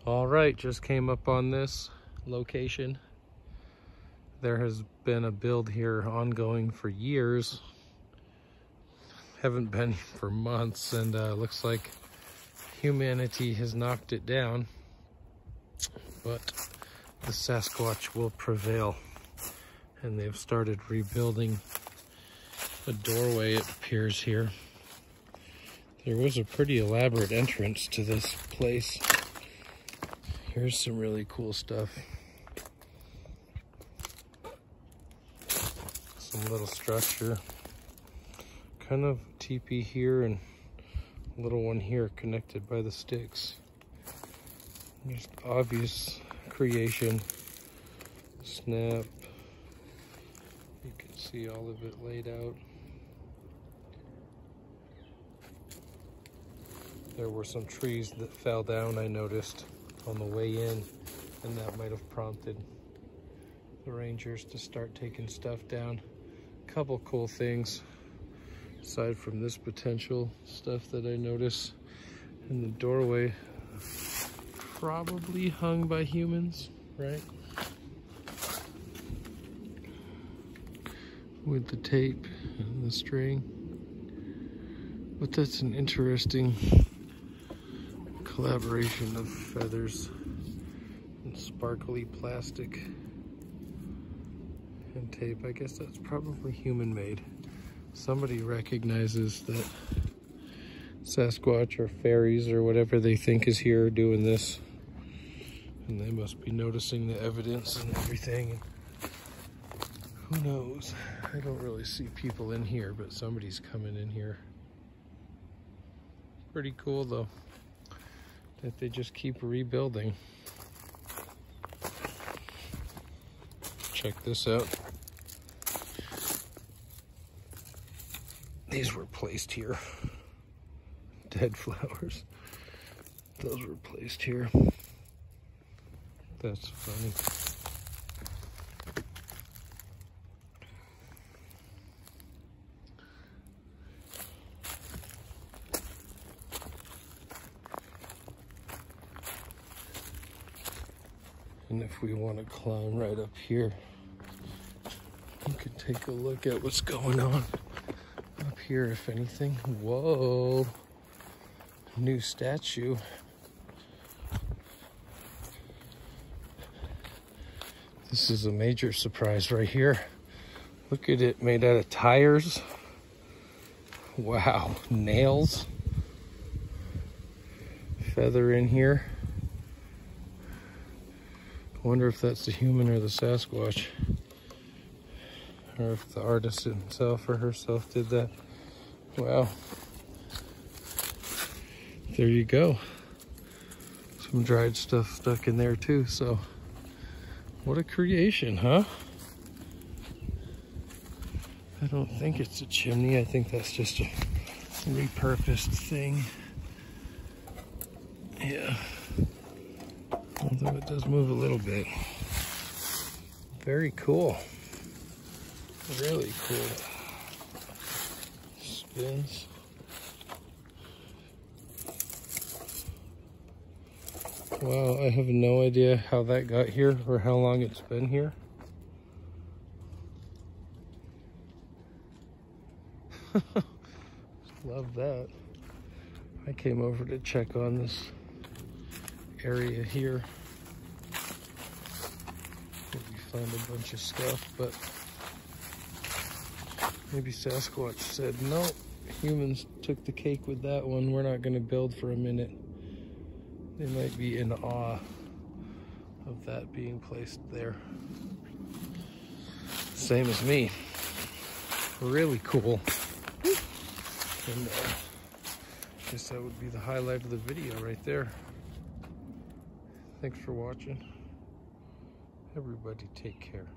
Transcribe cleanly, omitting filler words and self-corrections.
All right, just came up on this location. There has been a build here ongoing for years. Haven't been for months, and looks like humanity has knocked it down. But the Sasquatch will prevail. And they've started rebuilding a doorway, it appears here. There was a pretty elaborate entrance to this place. Here's some really cool stuff. Some little structure. Kind of teepee here and a little one here connected by the sticks. Just obvious creation. Snap. You can see all of it laid out. There were some trees that fell down, I noticed, on the way in, and that might have prompted the rangers to start taking stuff down. Couple cool things aside from this potential stuff that I notice in the doorway, probably hung by humans, right? With the tape and the string. But that's an interesting collaboration of feathers and sparkly plastic and tape. I guess that's probably human made. Somebody recognizes that Sasquatch or fairies or whatever they think is here doing this, and they must be noticing the evidence and everything. Who knows? I don't really see people in here, but somebody's coming in here. Pretty cool though, that they just keep rebuilding. Check this out. These were placed here. Dead flowers. Those were placed here. That's funny. And if we want to climb right up here, we could take a look at what's going on up here, if anything. Whoa, new statue. This is a major surprise right here. Look at it, made out of tires. Wow, nails. Feather in here. I wonder if that's the human or the Sasquatch, or if the artist himself or herself did that. Wow. There you go. Some dried stuff stuck in there too, so what a creation, huh? I don't think it's a chimney. I think that's just a repurposed thing. Yeah. Although it does move a little bit. Very cool. Really cool. Spins. Wow, I have no idea how that got here or how long it's been here. Love that. I came over to check on this area here. We found a bunch of stuff, but maybe Sasquatch said, no, humans took the cake with that one. We're not going to build for a minute. They might be in awe of that being placed there. Same as me. Really cool. And I guess that would be the highlight of the video right there. Thanks for watching. Everybody take care.